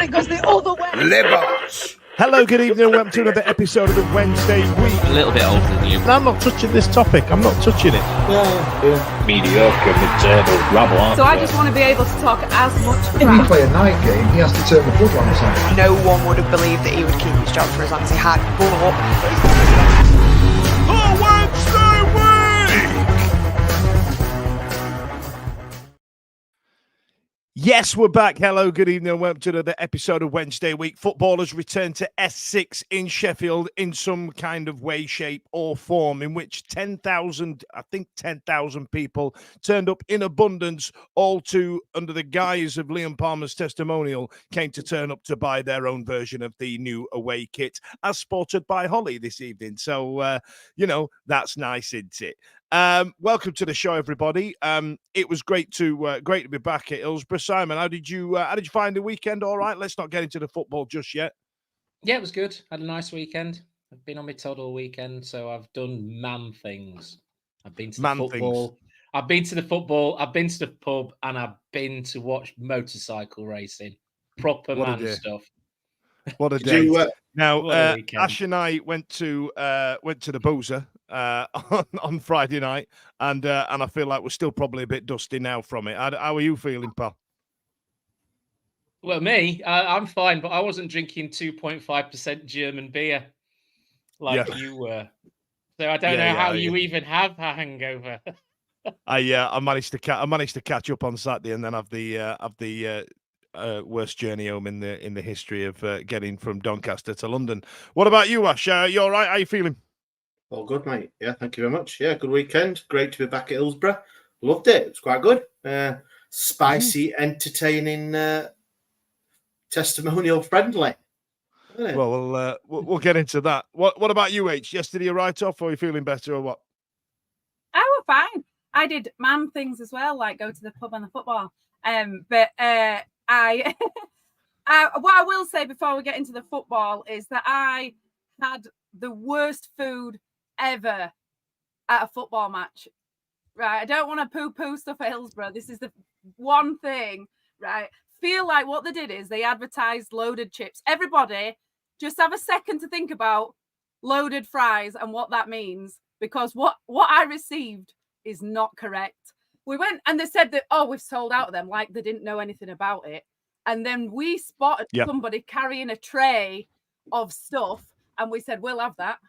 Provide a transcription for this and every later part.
it goes the other way. Livers. Hello, good evening, and welcome to another episode of the Wednesday Week. A little bit older than you. And I'm not touching this topic. I'm not touching it. Mediocre, mid-table, rabble. So I just want to be able to talk as much If you crap. play a night game, he has to turn the bloodlines on. No one would have believed that he would keep his job for as long as he had. But The Wednesday Week. Yes, we're back. Hello, good evening, and welcome to another episode of Wednesday Week. Footballers return to S6 in Sheffield in some kind of way, shape, or form, in which 10,000 people turned up in abundance, all under the guise of Liam Palmers Testimonial, came to turn up to buy their own version of the new away kit, as sported by Holly this evening. So, that's nice, isn't it? Welcome to the show, everybody. It was great to be back at Hillsborough. Simon, how did you find the weekend? All right, let's not get into the football just yet. Yeah, it was good. Had a nice weekend. I've been on my todd all weekend, so I've done man things. I've been to the football. I've been to the football. I've been to the pub, and I've been to watch motorcycle racing. Proper man stuff. What a day! Now, a Ash and I went to the Boozer on Friday night, and I feel like we're still probably a bit dusty now from it. How are you feeling, pal? Well, me, I'm fine, but I wasn't drinking 2.5% German beer like you were, so I don't know how you even have a hangover. I managed to catch up on Saturday, and then have the worst journey home in the history of getting from Doncaster to London. What about you, Ash? You all right? How you feeling? All good, mate. Yeah, thank you very much. Yeah, good weekend. Great to be back at Hillsborough. Loved it. It was quite good. Spicy, entertaining, testimonial friendly. Well, we'll get into that. What about you, H? Yesterday a write-off, or are you feeling better, or what? I was fine. I did man things as well, like go to the pub and the football. But I what I will say before we get into the football is that I had the worst food ever at a football match. Right, I don't want to poo-poo stuff at Hillsborough. This is the one thing, right? Feel like what they did is they advertised loaded chips. Everybody, just have a second to think about loaded fries and what that means, because what I received is not correct. We went and they said that, we've sold out of them, like they didn't know anything about it. And then we spotted somebody carrying a tray of stuff, and we said, we'll have that,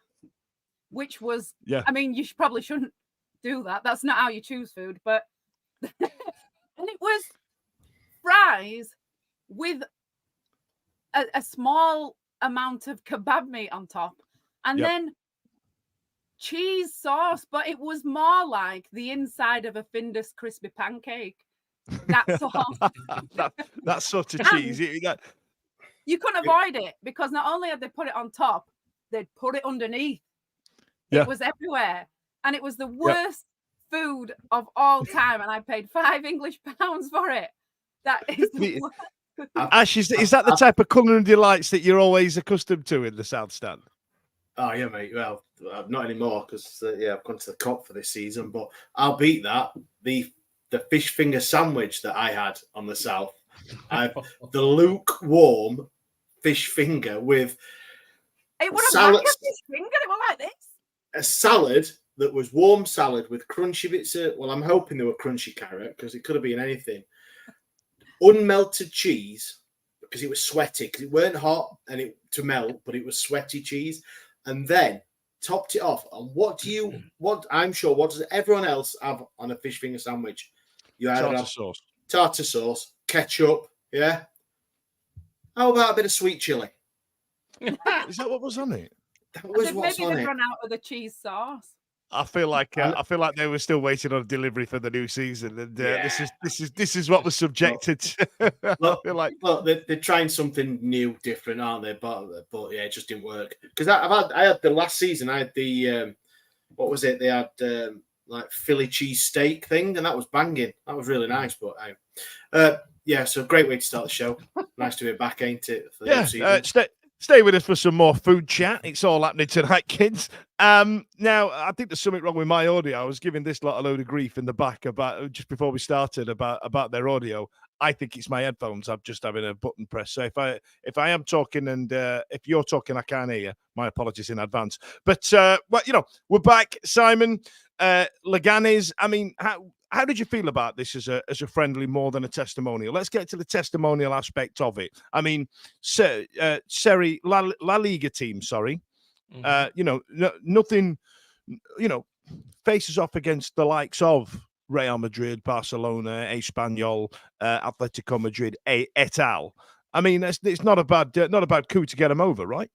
which was, I mean, you probably shouldn't do that. That's not how you choose food. But and it was fries with a small amount of kebab meat on top, and then cheese sauce, but it was more like the inside of a Findus crispy pancake. That's all. that sort of cheese. You couldn't avoid it, because not only had they put it on top, they'd put it underneath. Yeah. It was everywhere. And it was the worst food of all time. And I paid £5 for it. That is the worst. Ash, is that the type of culinary delights that you're always accustomed to in the South Stand? Oh, yeah, mate. Well, not anymore, because, I've gone to the COP for this season. But I'll beat that. The fish finger sandwich that I had on the South. The lukewarm fish finger with it would have like a fish finger. It was like this. A salad that was warm salad with crunchy bits of, well, I'm hoping they were crunchy carrot, because it could have been anything. Unmelted cheese, because it was sweaty, because it weren't hot to melt, but it was sweaty cheese. And then topped it off. And what does everyone else have on a fish finger sandwich? You either have tartar sauce, ketchup, yeah. How about a bit of sweet chili? Is that what was on it? That was what's maybe on they've it. run out of the cheese sauce. I feel like they were still waiting on a delivery for the new season, and this is what was subjected. Look, they're trying something new, different, aren't they? But yeah, it just didn't work, because I had the last season. I had the what was it? They had like Philly cheese steak thing, and that was banging. That was really nice. But so great way to start the show. Nice to be back, ain't it? For Stay with us for some more food chat. It's all happening tonight, kids. Now, I think there's something wrong with my audio. I was giving this lot a load of grief in the back about just before we started about their audio. I think it's my headphones. I'm just having a button press. So if I am talking and if you're talking, I can't hear you. My apologies in advance. But we're back, Simon. Leganes. I mean, how did you feel about this as a friendly more than a testimonial? Let's get to the testimonial aspect of it. I mean, Serie La Liga team. Sorry. Nothing, faces off against the likes of Real Madrid, Barcelona, Espanyol, Atletico Madrid, et al. I mean, it's not a bad coup to get them over, right?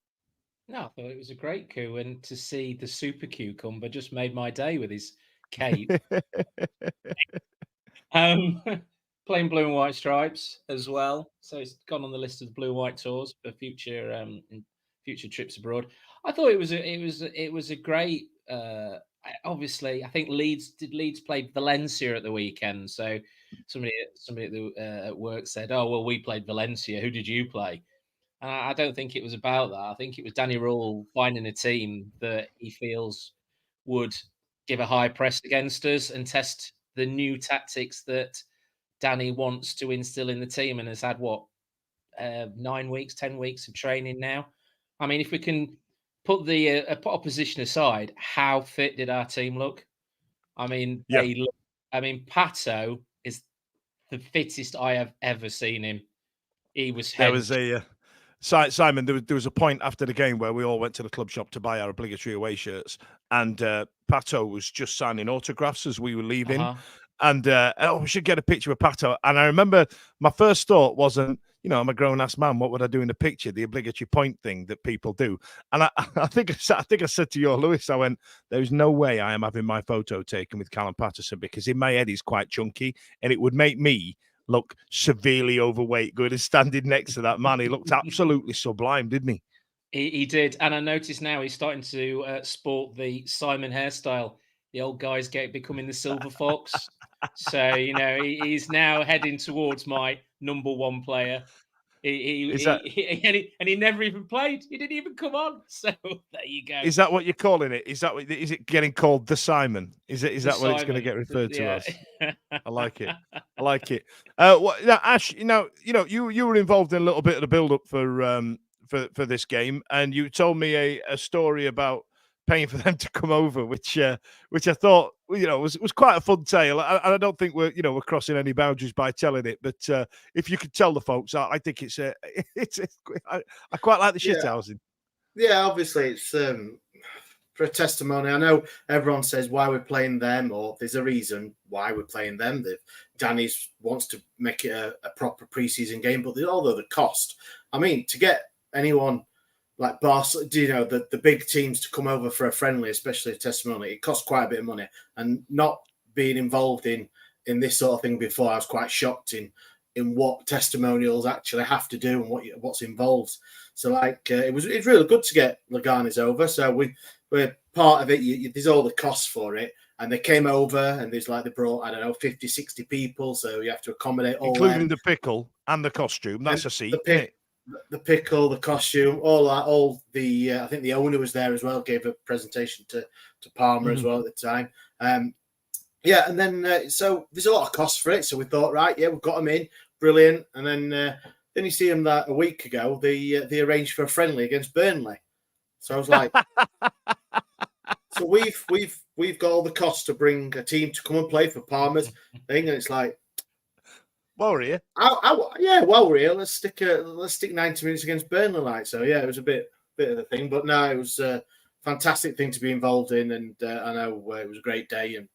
No, I thought it was a great coup, and to see the super cucumber just made my day with his cape. Playing blue and white stripes as well, so it's gone on the list of the blue and white tours for future trips abroad. I thought it was a great. Obviously, I think Leeds played Valencia at the weekend. So somebody at work said, "Oh well, we played Valencia. Who did you play?" And I don't think it was about that. I think it was Danny Rule finding a team that he feels would give a high press against us and test the new tactics that Danny wants to instill in the team, and has had 9 weeks, 10 weeks of training now. I mean, if we can put the opposition aside, how fit did our team look? I mean, Pato is the fittest I have ever seen him. He was. There was Simon. There was a point after the game where we all went to the club shop to buy our obligatory away shirts, and Pato was just signing autographs as we were leaving. And we should get a picture of Pato. And I remember my first thought wasn't, I'm a grown-ass man. What would I do in the picture? The obligatory point thing that people do. And I think I said to you, Lewis, I went, there's no way I am having my photo taken with Callum Patterson, because in my head he's quite chunky, and it would make me look severely overweight going and standing next to that man. He looked absolutely sublime, didn't he? He did. And I noticed now he's starting to sport the Simon hairstyle. The old guy's becoming the silver fox. So, he's now heading towards my number one player. He never even played. He didn't even come on. So there you go. Is that what you're calling it? Is it getting called the Simon? Is that what it's going to get referred to as? I like it. I like it. Ash, you were involved in a little bit of the build-up for this game, and you told me a story about paying for them to come over, which I thought was quite a fun tale. I don't think we're crossing any boundaries by telling it, but if you could tell the folks, I think I quite like the shithousing. Yeah, obviously it's for a testimony. I know everyone says why we're playing them, or there's a reason why we're playing them. Danny wants to make it a proper preseason game, but although the cost, I mean, to get anyone like Barcelona, the big teams to come over for a friendly, especially a testimony, it costs quite a bit of money. And not being involved in this sort of thing before, I was quite shocked in what testimonials actually have to do and what's involved. So it's really good to get Leganes over. So we're part of it. There's all the costs for it. And they came over, and they brought, 50, 60 people. So you have to accommodate all including the pickle and the costume. That's a seat. The pickle, the costume, all that, I think the owner was there as well, gave a presentation to Palmer as well at the time. And then so there's a lot of costs for it. So we thought, right, we've got them in, brilliant. And then you see them that a week ago, they arranged for a friendly against Burnley. So I was like, so we've got all the costs to bring a team to come and play for Palmer's thing, and it's like, while we're here, while we're here, let's stick 90 minutes against Burnley. So it was a bit of a thing, but no, it was a fantastic thing to be involved in, and I know it was a great day. And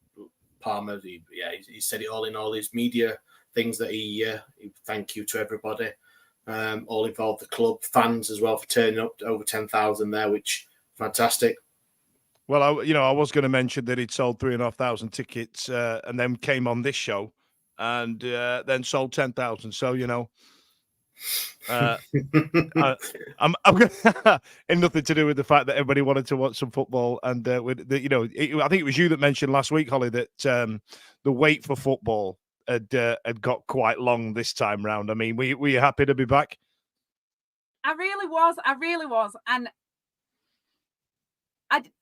Palmer, he said it all in all his media things that he thank you to everybody, all involved, the club, fans as well for turning up to over 10,000 there, which fantastic. Well, I was going to mention that he'd sold 3,500 tickets and then came on this show and then sold 10,000. So, I'm gonna, and nothing to do with the fact that everybody wanted to watch some football. And I think it was you that mentioned last week, Holly, that the wait for football had got quite long this time round. I mean, were you happy to be back? I really was. And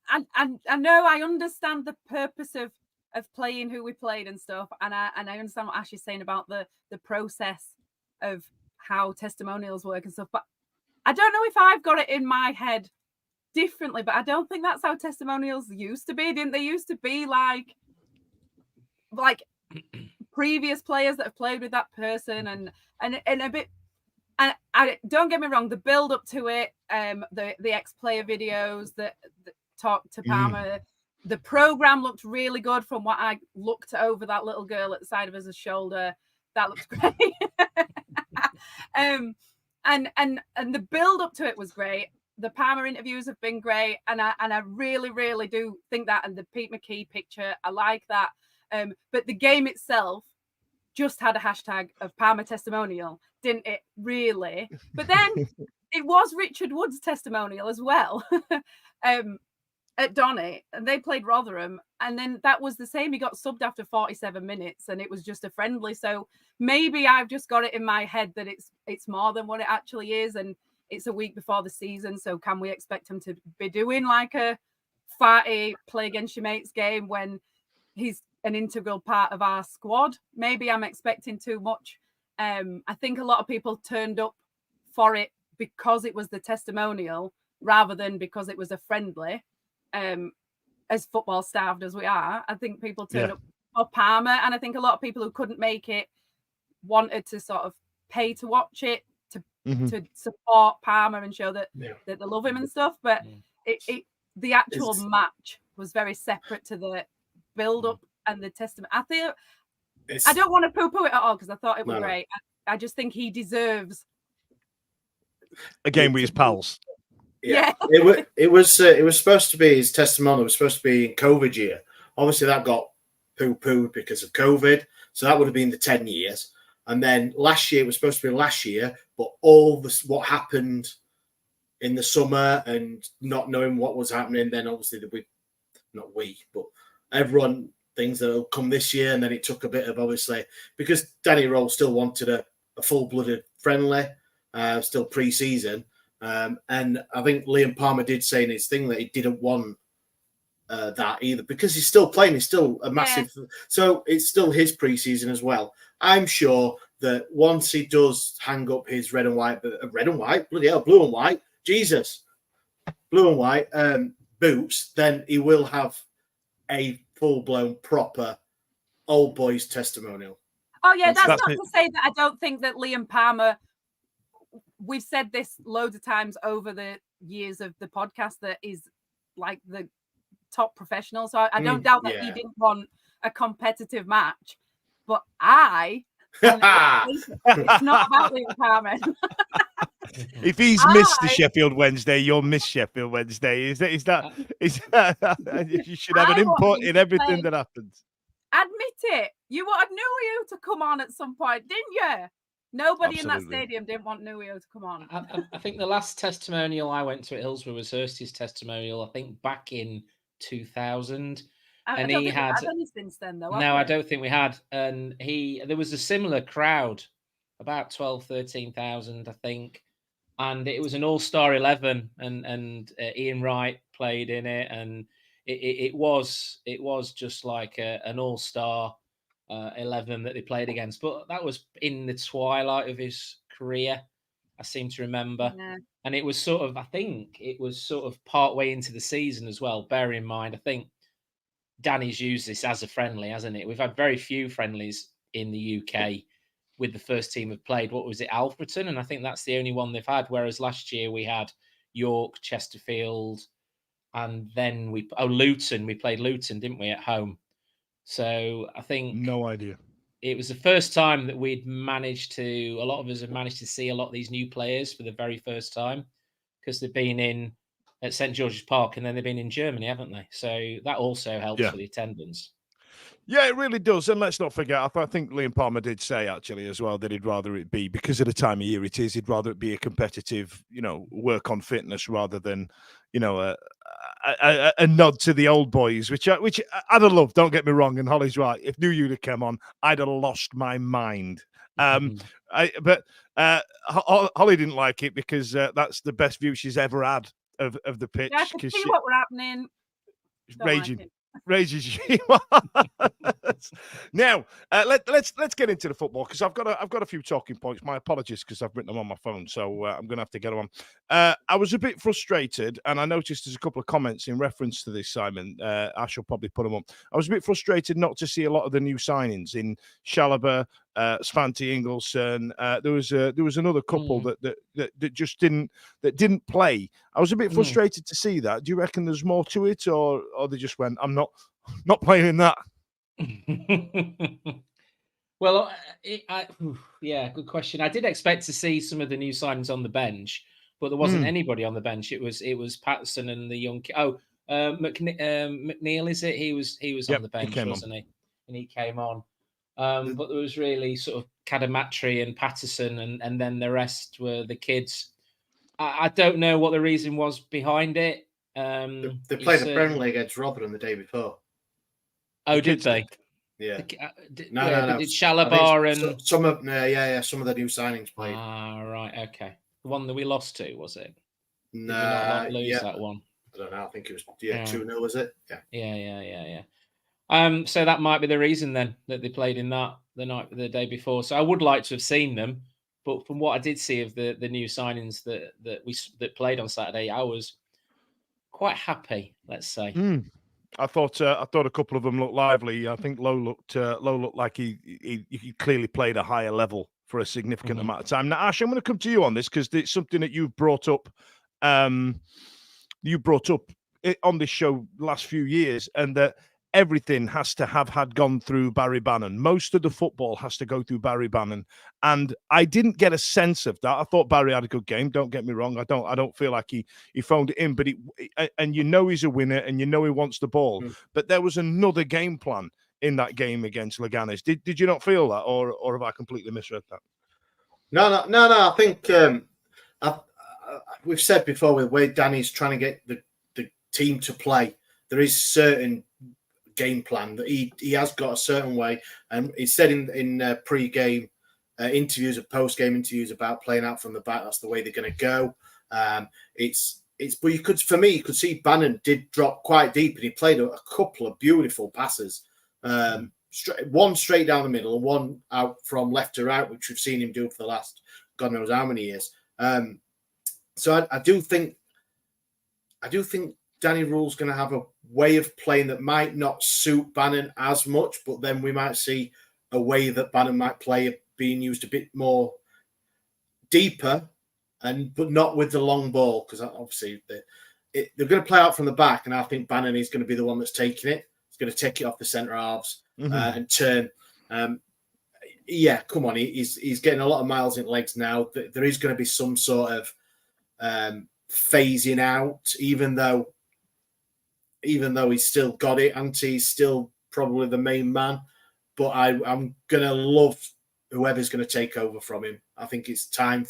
I know I understand the purpose of playing who we played and stuff, and I understand what Ash is saying about the process of how testimonials work and stuff, but I don't know if I've got it in my head differently, but I don't think that's how testimonials used to be. Didn't they used to be like previous players that have played with that person and a bit. And I don't get me wrong, the build up to it, the ex-player videos that talk to Palmer, the program looked really good from what I looked over that little girl at the side of his shoulder. That looked great. And the build up to it was great. The Palmer interviews have been great, and I really, really do think that. And the Pete McKee picture, I like that. But the game itself just had a hashtag of Palmer testimonial, didn't it? Really? But then it was Richard Wood's testimonial as well. At Donny, and they played Rotherham, and then that was the same. He got subbed after 47 minutes, and it was just a friendly. So maybe I've just got it in my head that it's more than what it actually is, and it's a week before the season. So can we expect him to be doing like a farty play against your mates game when he's an integral part of our squad? Maybe I'm expecting too much. I think a lot of people turned up for it because it was the testimonial rather than because it was a friendly. As football starved as we are, I think people turned up for Palmer, and I think a lot of people who couldn't make it wanted to sort of pay to watch it to support Palmer and show that they love him and stuff. But the actual match was very separate to the build up and the testament. I don't want to poo-poo it at all because I thought it was great. I just think he deserves a game with his pals. Yeah. It was supposed to be his testimonial. It was supposed to be in COVID year. Obviously, that got poo-pooed because of COVID. So that would have been the 10 years. And then last year, it was supposed to be last year, but all this what happened in the summer and not knowing what was happening, then obviously but everyone things that will come this year. And then it took a bit of obviously because Danny Rowe still wanted a full-blooded friendly, still pre-season. And I think Liam Palmer did say in his thing that he didn't want that either because he's still playing. He's still a massive. Yeah. So it's still his preseason as well. I'm sure that once he does hang up his red and white, bloody hell, blue and white, Jesus, blue and white boots, then he will have a full-blown proper old boys testimonial. Oh yeah, that's not to say that I don't think that Liam Palmer. We've said this loads of times over the years of the podcast that is like the top professional. So I don't doubt that he didn't want a competitive match. But it's not about Liam Palmer. If he's Mr. Sheffield Wednesday, you're Miss Sheffield Wednesday. Is that you should have an input in everything that happens. Admit it. You wanted Nuhiu to come on at some point, didn't you? Nobody in that stadium didn't want Nuhiu to come on. I think the last testimonial I went to at Hillsborough was Hursty's testimonial, I think back in 2000. And he had any since then, though. No, I don't think we had. And there was a similar crowd, about 12, 13,000, I think. And it was an all-star 11, and Ian Wright played in it, and it was just like an all-star 11 that they played against, but that was in the twilight of his career, I seem to remember. And it was sort of, I think it was sort of part way into the season as well. Bear in mind, I think Danny's used this as a friendly, hasn't it? We've had very few friendlies in the UK with the first team have played. What was it, Alfreton? And I think that's the only one they've had. Whereas last year we had York, Chesterfield, and then Luton. We played Luton, didn't we, at home? So I think no idea. It was the first time that a lot of us have managed to see a lot of these new players for the very first time because they've been at St. George's Park and then they've been in Germany, haven't they? So that also helps for the attendance. Yeah, it really does. And let's not forget, I think Liam Palmer did say actually as well that he'd rather it be, because of the time of year it is, he'd rather it be a competitive, work on fitness rather than, a nod to the old boys, which I'd have loved. Don't get me wrong, and Holly's right. If Nuhiu had come on, I'd have lost my mind. But Holly didn't like it because that's the best view she's ever had of the pitch. Yeah, I can see what we're happening. Raging. Rages you. Now, let's get into the football because I've got a few talking points. My apologies because I've written them on my phone, so I'm going to have to get them on. I was a bit frustrated, and I noticed there's a couple of comments in reference to this, Simon. I shall probably put them up. I was a bit frustrated not to see a lot of the new signings in Chalobah, Svante Ingolson. There was another couple that just didn't play. I was a bit frustrated to see that. Do you reckon there's more to it, or they just went, I'm not playing in that? Well, yeah, good question. I did expect to see some of the new signings on the bench, but there wasn't anybody on the bench. It was Patterson and the young. McNeil, is it? He was on the bench, wasn't he? And he came on. But there was really sort of Cadamatri and Patterson, and then the rest were the kids. I don't know what the reason was behind it. They played the Premier League against Rotherham the day before. Oh, did they? Yeah. No. Did Chalobah and some of the new signings played. Ah, right, okay. The one that we lost to, was it? No, did we not lose that one? I don't know. I think it was 2-0, was it? Yeah. So that might be the reason then that they played in that the day before. So I would like to have seen them, but from what I did see of the new signings that played on Saturday, I was quite happy. Let's say. I thought a couple of them looked lively. I think Lowe looked like he clearly played a higher level for a significant amount of time. Now, Ash, I'm going to come to you on this because it's something that you've brought up. You brought up it on this show last few years, and that everything has to have had gone through Barry Bannon. Most of the football has to go through Barry Bannon, and I didn't get a sense of that. I thought Barry had a good game. Don't get me wrong. I don't feel like he phoned it in, but and he's a winner, and he wants the ball. But there was another game plan in that game against Leganes. Did you not feel that, or have I completely misread that? No. I think we've said before with the way Danny's trying to get the team to play. There is certain game plan that he has got a certain way, and he said in pre-game interviews and post-game interviews about playing out from the back. That's the way they're going to go. But you could see Bannon did drop quite deep, and he played a couple of beautiful passes, one straight down the middle and one out from left to right, which we've seen him do for the last God knows how many years. So I do think Danny Rule's going to have a way of playing that might not suit Bannon as much, but then we might see a way that Bannon might play being used a bit more deeper, but not with the long ball, because obviously they're going to play out from the back, and I think Bannon is going to be the one that's taking it. He's going to take it off the centre halves and turn. Come on, he's getting a lot of miles in legs now. There is going to be some sort of phasing out, even though he's still got it, and he's still probably the main man. But I'm going to love whoever's going to take over from him. I think it's time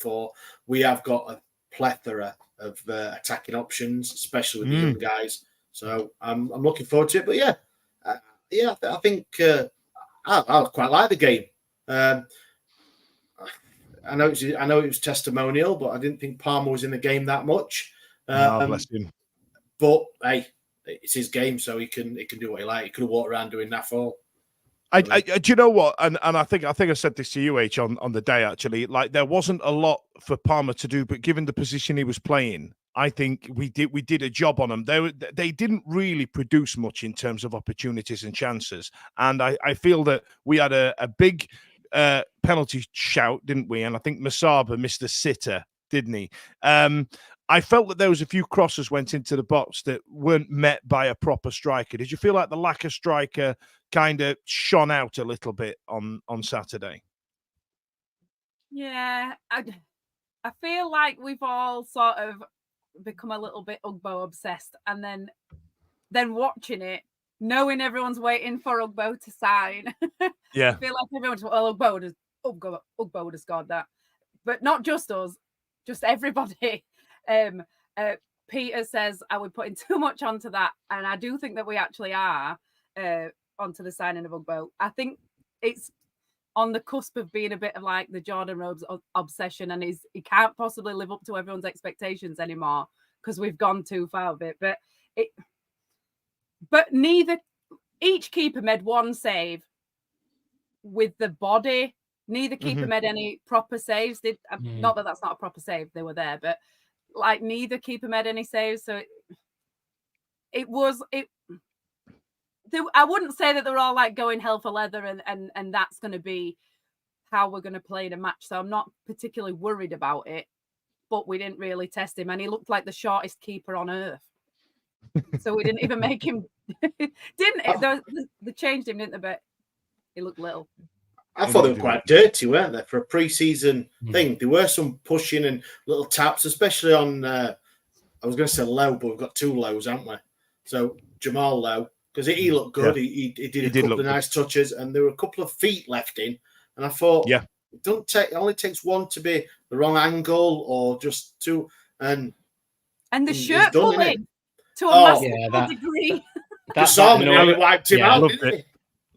we have got a plethora of attacking options, especially with the young guys. So I'm looking forward to it. But I think I quite like the game. I know it was testimonial, but I didn't think Palmer was in the game that much. Bless him. But hey, it's his game, so he can do what he likes. He could have walked around doing naff all. Do you know what? And I think I said this to you, H, on the day actually. Like, there wasn't a lot for Palmer to do, but given the position he was playing, I think we did a job on them. They didn't really produce much in terms of opportunities and chances, and I feel that we had a big penalty shout, didn't we? And I think Masaba missed a sitter, didn't he? I felt that there was a few crosses went into the box that weren't met by a proper striker. Did you feel like the lack of striker kind of shone out a little bit on Saturday? Yeah, I feel like we've all sort of become a little bit Ugbo obsessed, and then watching it, knowing everyone's waiting for Ugbo to sign. Yeah, I feel like everyone's Ugbo would have scored that, but not just us, just everybody. Peter says, are we putting too much onto that? And I do think that we actually are onto the signing of Ugbo. I think it's on the cusp of being a bit of like the Jordan Rhodes obsession, and he can't possibly live up to everyone's expectations anymore because we've gone too far with it. But each keeper made one save with the body. Neither keeper made any proper saves. Not that that's not a proper save; they were there, but like neither keeper made any saves. So I wouldn't say that they're all like going hell for leather, and that's going to be how we're going to play in a match. So I'm not particularly worried about it. But we didn't really test him, and he looked like the shortest keeper on earth. So we didn't even make him. They changed him, didn't they? But he looked little. I thought they were quite dirty, weren't they, for a pre-season thing? There were some pushing and little taps, especially on. I was going to say Lowe, but we've got two Lows, haven't we? So Jamal Lowe, because he looked good. Yeah. He did a couple of nice touches, and there were a couple of feet left in. And I thought, it only takes one to be the wrong angle or just two, and the shirt pulling to a massive degree. Kasama nearly wiped him out, didn't he?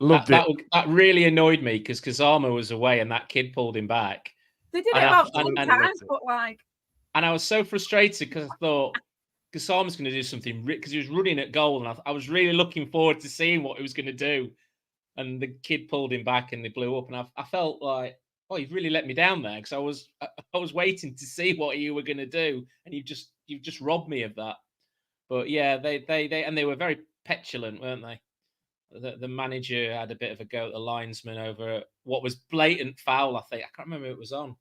That really annoyed me because Kasama was away and that kid pulled him back. They did it about 4 times, but like. And I was so frustrated because I thought Kasama's going to do something because he was running at goal, and I was really looking forward to seeing what he was going to do. And the kid pulled him back, and they blew up. And I felt like, oh, you've really let me down there because I was waiting to see what you were going to do, and you've just robbed me of that. But yeah, they were very petulant, weren't they? The manager had a bit of a go at the linesman over what was blatant foul. I think I can't remember who it was on.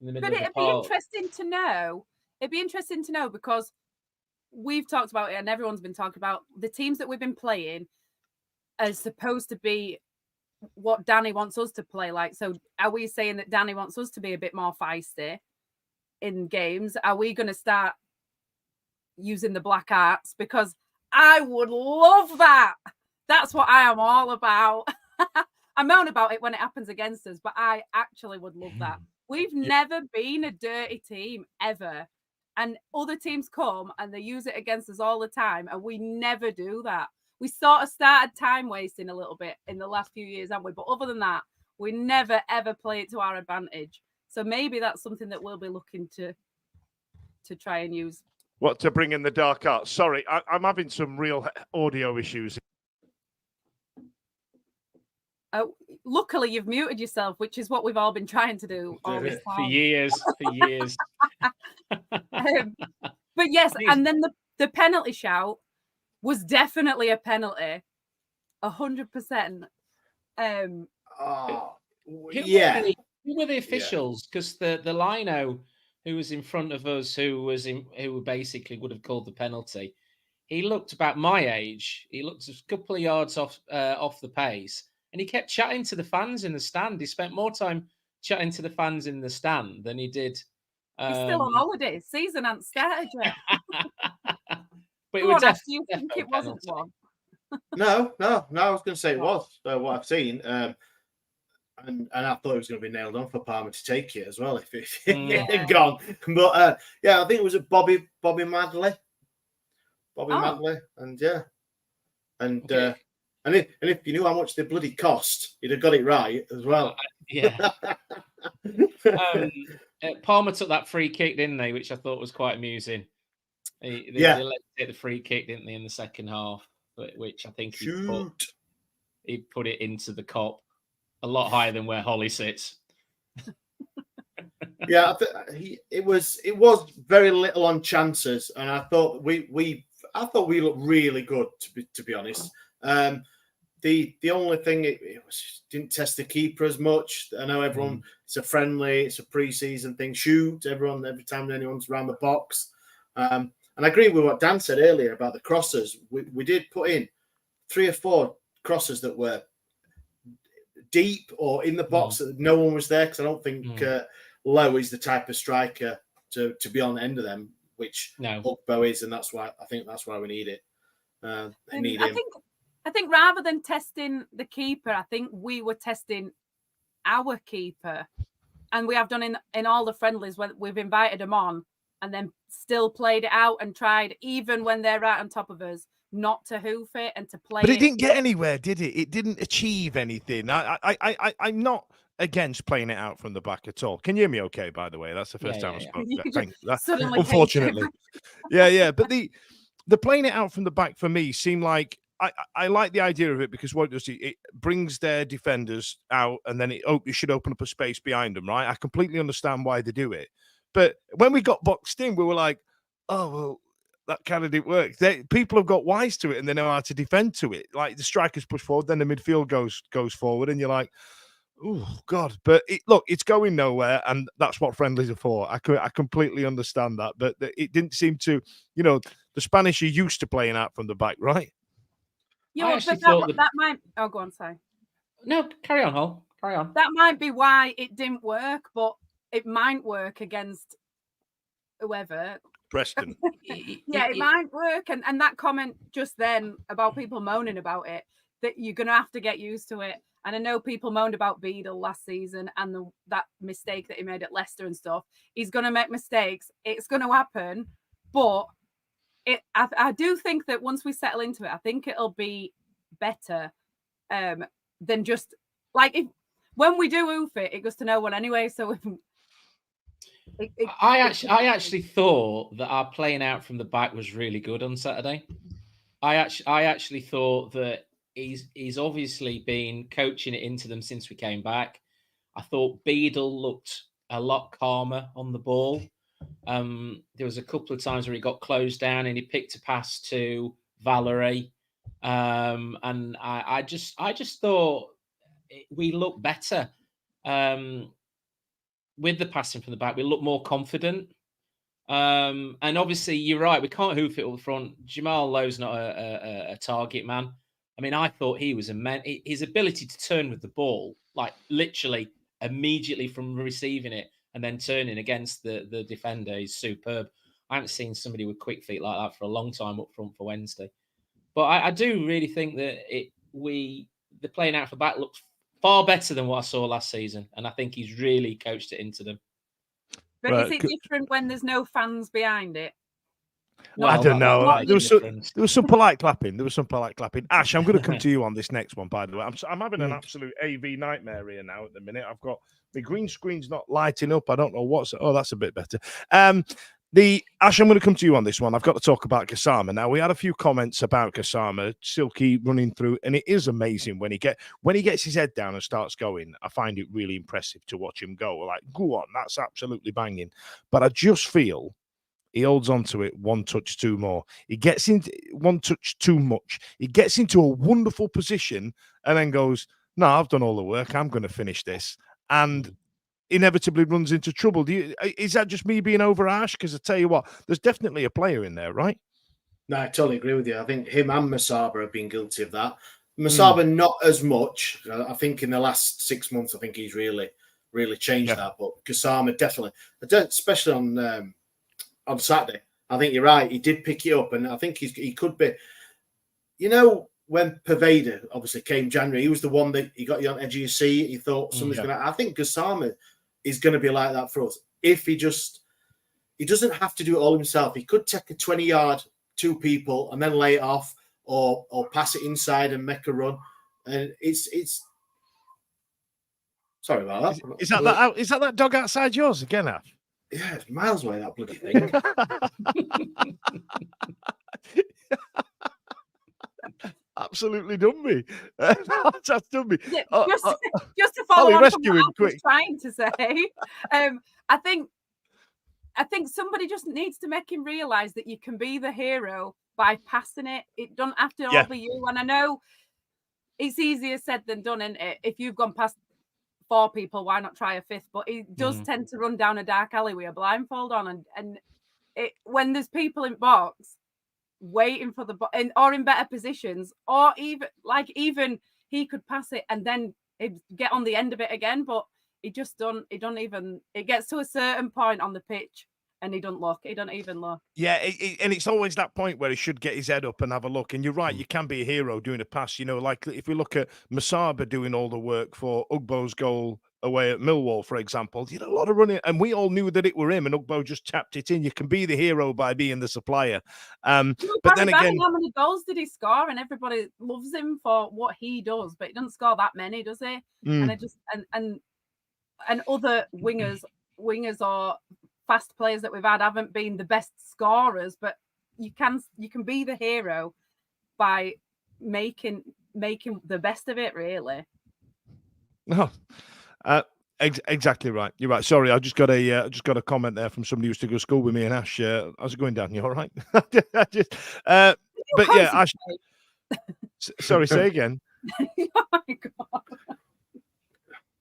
In the middle of the park. It'd be interesting to know because we've talked about it, and everyone's been talking about the teams that we've been playing are supposed to be what Danny wants us to play like. So are we saying that Danny wants us to be a bit more feisty in games? Are we going to start using the black arts? Because I would love that. That's what I am all about. I moan about it when it happens against us, but I actually would love that. We've never been a dirty team ever. And other teams come and they use it against us all the time. And we never do that. We sort of started time wasting a little bit in the last few years, haven't we? But other than that, we never, ever play it to our advantage. So maybe that's something that we'll be looking to try and use. What, to bring in the dark arts? Sorry, I'm having some real audio issues. Luckily, you've muted yourself, which is what we've all been trying to do all this time. For years. But yes, and then the penalty shout was definitely a penalty, 100%. Who were the officials? Because the lino who was in front of us, who basically would have called the penalty, he looked about my age. He looked a couple of yards off the pace. And he kept chatting to the fans in the stand. He spent more time chatting to the fans in the stand than he did. He's still on holiday. Season hasn't started yet. But do you think it wasn't one? No. I was going to say it was what I've seen. And I thought it was going to be nailed on for Palmer to take it as well if it had gone. But I think it was a Bobby Madley. Madley. And okay. And if you knew how much they bloody cost, you'd have got it right as well. Palmer took that free kick, didn't they? Which I thought was quite amusing. They let him take the free kick, didn't they, in the second half? Which I think he put it into the cop a lot higher than where Holly sits. It was very little on chances, and I thought we looked really good to be honest. The only thing it didn't test the keeper as much. I know everyone. It's a friendly. It's a pre-season thing. Shoot everyone every time anyone's around the box. And I agree with what Dan said earlier about the crosses. We did put in 3 or 4 crosses that were deep or in the box that no one was there because I don't think Lowe is the type of striker to be on the end of them, which Ugbo is, and that's why we need it. I think rather than testing the keeper, I think we were testing our keeper, and we have done in all the friendlies when we've invited them on, and then still played it out and tried, even when they're right on top of us, not to hoof it and to play. But it didn't get anywhere, did it? It didn't achieve anything. I'm not against playing it out from the back at all. Can you hear me okay, by the way? That's the first time I spoke. You Thank you. suddenly Unfortunately. Yeah. But the playing it out from the back for me seemed like I like the idea of it because what it does, it brings their defenders out and then you should open up a space behind them, right? I completely understand why they do it. But when we got boxed in, we were like, oh, well, that kind of didn't work. People have got wise to it and they know how to defend to it. Like the strikers push forward, then the midfield goes forward, and you're like, oh God! But it's going nowhere, and that's what friendlies are for. I completely understand that, but it didn't seem to. The Spanish are used to playing out from the back, right? Yeah, well, but that might. Oh, go on, sorry. No, carry on, Hall. Carry on. That might be why it didn't work, but it might work against whoever. Preston. It might work. And that comment just then about people moaning about it, that you're going to have to get used to it. And I know people moaned about Beadle last season and that mistake that he made at Leicester and stuff. He's going to make mistakes. It's going to happen. But I do think that once we settle into it, I think it'll be better than just like when we do oof it goes to no one anyway. So I actually thought that our playing out from the back was really good on Saturday. I actually thought that he's obviously been coaching it into them since we came back. I thought Beadle looked a lot calmer on the ball. There was a couple of times where he got closed down and he picked a pass to Valerie. And I just thought we looked better. With the passing from the back, we look more confident. And obviously, you're right. We can't hoof it up front. Jamal Lowe's not a target man. I mean, I thought he was his ability to turn with the ball, like literally immediately from receiving it and then turning against the defender, is superb. I haven't seen somebody with quick feet like that for a long time up front for Wednesday. But I do really think that the playing out for back looks far better than what I saw last season, and I think he's really coached it into them. But is it different when there's no fans behind it? Well, I don't know. There was some polite clapping. Ash, I'm going to come to you on this next one, by the way. I'm having an absolute AV nightmare here now at the minute. I've got the green screen's not lighting up. I don't know what's... Oh, that's a bit better. Ash, I'm going to come to you on this one. I've got to talk about Gassama. Now, we had a few comments about Gassama, Silky running through, and it is amazing when he gets his head down and starts going. I find it really impressive to watch him go. Like, go on, that's absolutely banging. But I just feel he holds on to it one touch too more. He gets into one touch too much. He gets into a wonderful position and then goes, no, I've done all the work. I'm going to finish this. And inevitably runs into trouble. Is that just me being over harsh? Because I tell you what, there's definitely a player in there, right? No, I totally agree with you. I think him and Masaba have been guilty of that. Masaba not as much. I think in the last 6 months, I think he's really changed that. But Gassama definitely, especially on Saturday. I think you're right. He did pick it up, and I think he could be. You know, when Pervader obviously came January, he was the one that he got you on edge of your seat. He thought somebody's going to. I think Gassama is going to be like that for us. If he doesn't have to do it all himself. He could take a 20-yard, two people, and then lay it off, or pass it inside and make a run. And it's. Sorry about that. Is that that dog outside yours again, Ash? Yeah, it's miles away, that bloody thing. Absolutely done me. That's done me. Yeah, just to follow on from what I was trying to say, I think somebody just needs to make him realise that you can be the hero by passing it. It don't have to all be you. And I know it's easier said than done, isn't it? If you've gone past 4 people, why not try a 5th? But he does tend to run down a dark alley with a blindfold on, and when there's people in box waiting for the or in better positions, or even he could pass it and then he'd get on the end of it again, but he just don't even. It gets to a certain point on the pitch and he don't even look. Yeah, and it's always that point where he should get his head up and have a look. And you're right, you can be a hero doing a pass. You know, like if we look at Masaba doing all the work for Ugbo's goal away at Millwall, for example, he did a lot of running, and we all knew that it were him, and Ugbo just tapped it in. You can be the hero by being the supplier. But then again, how many goals did he score? And everybody loves him for what he does, but he doesn't score that many, does he? And I just and and other wingers or fast players that we've had haven't been the best scorers, but you can be the hero by making the best of it, really. No, exactly right. You're right. Sorry, I just got a comment there from somebody who used to go to school with me and Ash. How's it going, Dan? You all right? But yeah, Ash. Sorry, say again. Oh my God.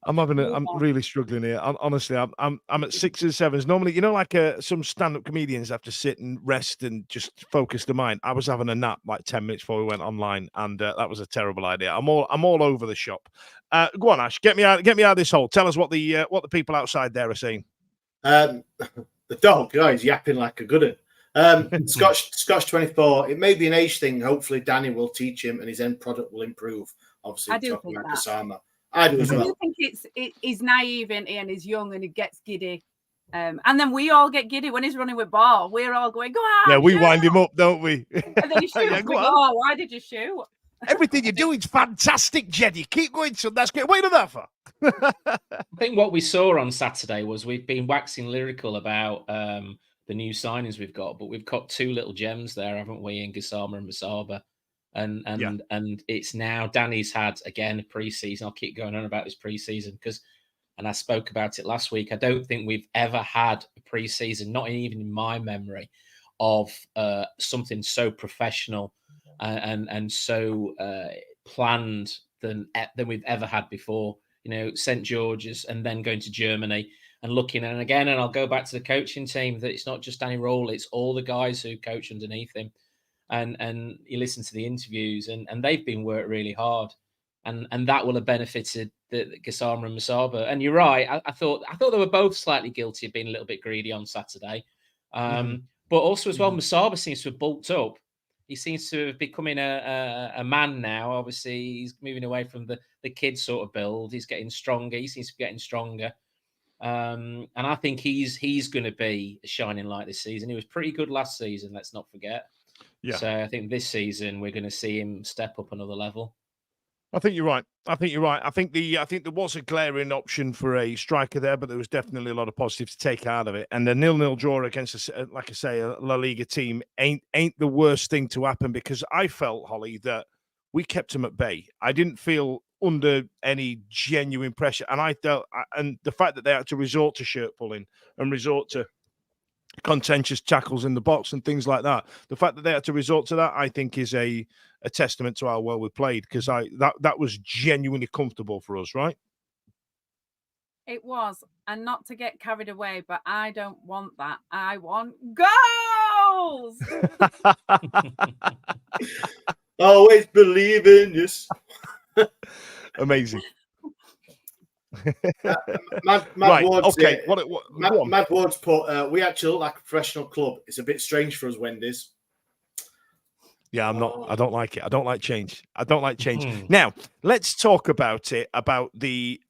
I'm really struggling here. Honestly, I'm at 6s and 7s. Normally, like some stand-up comedians have to sit and rest and just focus their mind. I was having a nap like 10 minutes before we went online, and that was a terrible idea. I'm all over the shop. Go on, Ash. Get me out of this hole. Tell us what the people outside there are saying. The dog, he's yapping like a good one. Scotch 24. It may be an age thing. Hopefully, Danny will teach him, and his end product will improve. Obviously, I do talking think about that. Kasama. I do as well. I do think he's naive and he's young and he gets giddy. And then we all get giddy when he's running with ball. We're all going, go on. Yeah, we shoot! wind him up, don't we? And then he shoots. Yeah, Go oh, why did you shoot? Everything you do is fantastic, Jeddy. Keep going, son. That's great. What are you doing that for? I think what we saw on Saturday was we've been waxing lyrical about the new signings we've got, but we've got two little gems there, haven't we, in Gassama and Masaba? And it's now Danny's had again a preseason. I'll keep going on about this preseason and I spoke about it last week. I don't think we've ever had a preseason, not even in my memory, of something so professional and so planned than we've ever had before. St. George's and then going to Germany and looking and I'll go back to the coaching team that it's not just Danny Rowell, it's all the guys who coach underneath him. And you listen to the interviews and they've been worked really hard and that will have benefited the Gassama and Masaba. And you're right. I thought they were both slightly guilty of being a little bit greedy on Saturday. But also as well, Masaba seems to have bulked up. He seems to have becoming a man now. Obviously, he's moving away from the kid sort of build. He's getting stronger. He seems to be getting stronger. And I think he's going to be a shining light this season. He was pretty good last season, let's not forget. Yeah. So I think this season we're going to see him step up another level. I think you're right. I think there was a glaring option for a striker there, but there was definitely a lot of positives to take out of it. And the 0-0 draw against, like I say, a La Liga team ain't the worst thing to happen because I felt, Holly, that we kept them at bay. I didn't feel under any genuine pressure, and the fact that they had to resort to shirt pulling and resort to contentious tackles in the box and things like that. The fact that they had to resort to that, I think, is a testament to how well we played because that was genuinely comfortable for us, right? It was, and not to get carried away, but I don't want that. I want goals. Always believe in yes. Amazing. Mad right. Ward's, okay. Mad Ward's put. We actually look like a professional club. It's a bit strange for us, Wendy's. Yeah, I'm not. I don't like it. I don't like change. Now, let's talk about the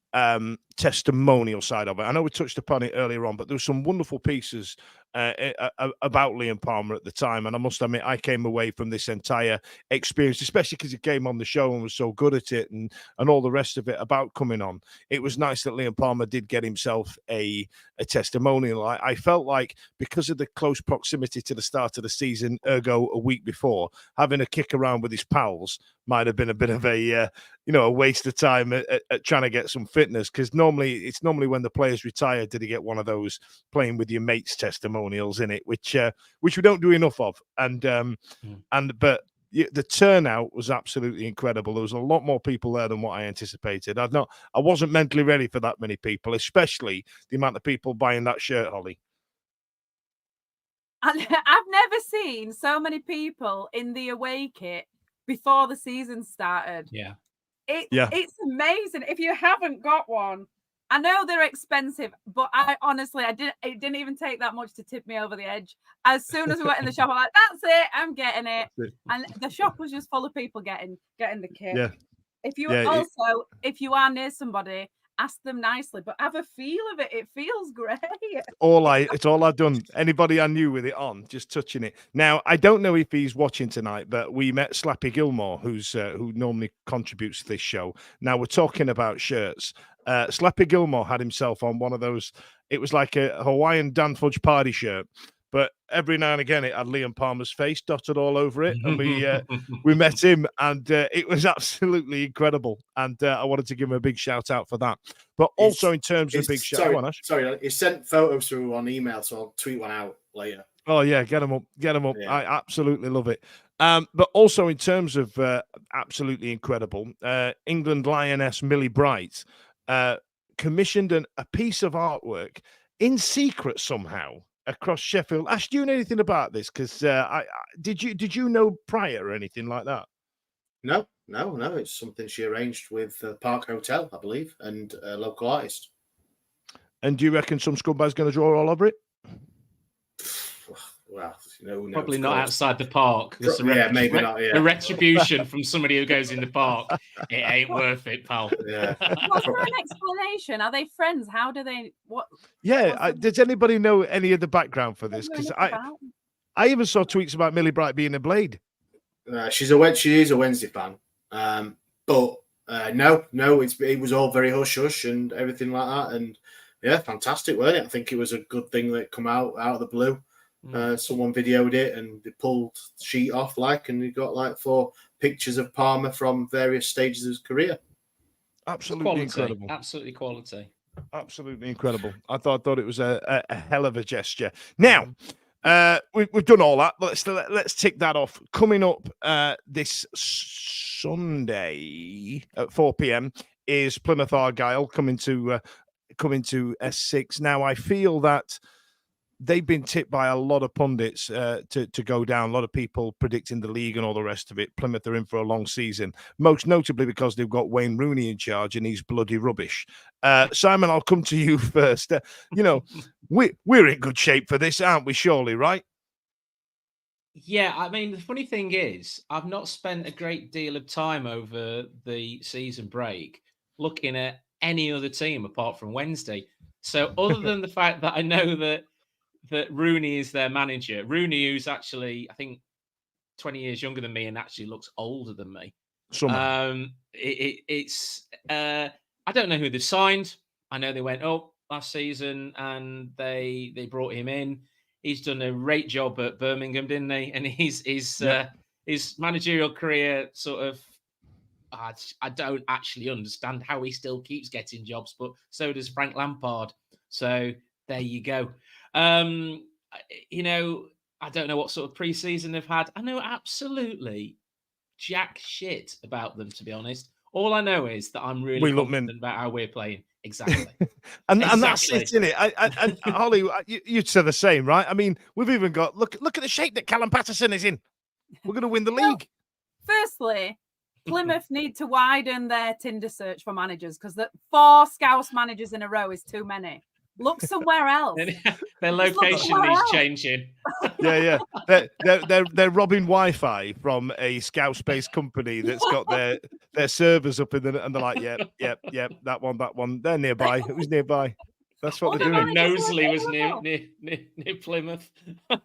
testimonial side of it. I know we touched upon it earlier on, but there were some wonderful pieces about Liam Palmer at the time. And I must admit, I came away from this entire experience, especially because he came on the show and was so good at it and all the rest of it about coming on. It was nice that Liam Palmer did get himself a testimonial. I felt like because of the close proximity to the start of the season, ergo a week before, having a kick around with his pals might have been a bit of a waste of time at trying to get some fitness, because it's normally when the players retire did he get one of those playing with your mates testimonials in it, which we don't do enough of. But the turnout was absolutely incredible. There was a lot more people there than what I anticipated. I wasn't mentally ready for that many people, especially the amount of people buying that shirt, Holly. I've never seen so many people in the away kit before the season started. Yeah. It's amazing. If you haven't got one, I know they're expensive, but it didn't even take that much to tip me over the edge. As soon as we went in the shop, I'm like, that's it, I'm getting it. And the shop was just full of people getting the kit. Yeah. If you are near somebody ask them nicely, but have a feel of it. It feels great. It's all I've done. Anybody I knew with it on, just touching it. Now, I don't know if he's watching tonight, but we met Slappy Gilmore, who normally contributes to this show. Now we're talking about shirts. Slappy Gilmore had himself on one of those. It was like a Hawaiian Dan Fudge party shirt, but every now and again it had Liam Palmer's face dotted all over it, and we met him, and it was absolutely incredible. And I wanted to give him a big shout out for that. But also in terms of big shout, go on, Ash. Sorry, he sent photos through on email, so I'll tweet one out later. Oh yeah, get them up. Yeah. I absolutely love it. But also in terms of absolutely incredible, England Lioness Millie Bright commissioned a piece of artwork in secret somehow across Sheffield. Ash, do you know anything about this? Because did you know prior or anything like that? No. It's something she arranged with the Park Hotel, I believe, and a local artist. And do you reckon some scumbag's going to draw all over it? Well, probably not outside the park. Maybe not. Yeah. The retribution from somebody who goes in the park, it ain't worth it, pal. Yeah. What's there an explanation? Are they friends? How do they? What? Yeah. Does anybody know any of the background for this? Because I even saw tweets about Millie Bright being a Blade. She is a Wednesday fan, but no, it was all very hush hush and everything like that, and yeah, fantastic, wasn't it? I think it was a good thing that come out of the blue. Someone videoed it and they pulled the sheet off, and you got 4 pictures of Palmer from various stages of his career. Absolutely incredible. Absolutely quality. Absolutely incredible. I thought it was a hell of a gesture. Now, we've done all that. Let's tick that off. Coming up this Sunday at 4 p.m. is Plymouth Argyle coming to S6. Now, I feel that they've been tipped by a lot of pundits to go down. A lot of people predicting the league and all the rest of it. Plymouth are in for a long season, most notably because they've got Wayne Rooney in charge and he's bloody rubbish. Simon, I'll come to you first. We're in good shape for this, aren't we? Surely, right? Yeah, I mean, the funny thing is, I've not spent a great deal of time over the season break looking at any other team apart from Wednesday. So other than the fact that I know that Rooney is their manager, Rooney, who's actually, I think, 20 years younger than me and actually looks older than me. I don't know who they've signed. I know they went up last season and they brought him in. He's done a great job at Birmingham, didn't he? And his managerial career sort of, I don't actually understand how he still keeps getting jobs, but so does Frank Lampard. So there you go. I don't know what sort of pre-season they've had. I know absolutely jack shit about them, to be honest. All I know is that I'm really confident about how we're playing. Exactly. and that's it, isn't it? And Holly, you'd say the same, right? I mean, we've even got look at the shape that Callum Patterson is in. We're going to win the league. Firstly, Plymouth need to widen their Tinder search for managers because the 4 Scouse managers in a row is too many. Look somewhere else. Their location needs changing. Yeah. They're robbing Wi-Fi from a Scouse-based company that's got their servers up and they're like, yep, that one. They're nearby. It was nearby. That's what they're doing. Knowsley was near Plymouth. But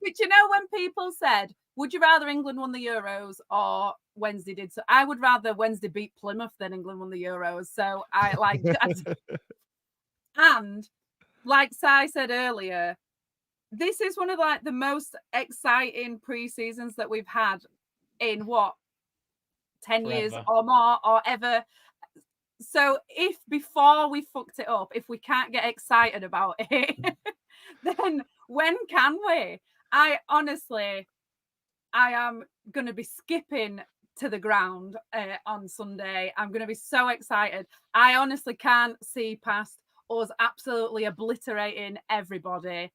when people said, would you rather England won the Euros or Wednesday did? So I would rather Wednesday beat Plymouth than England won the Euros. So I like that. And like Si said earlier, this is one of the most exciting pre-seasons that we've had in 10 years or more or ever. So if before we fucked it up, if we can't get excited about it, then when can we? I am going to be skipping to the ground on Sunday. I'm going to be so excited. I honestly can't see past us absolutely obliterating everybody.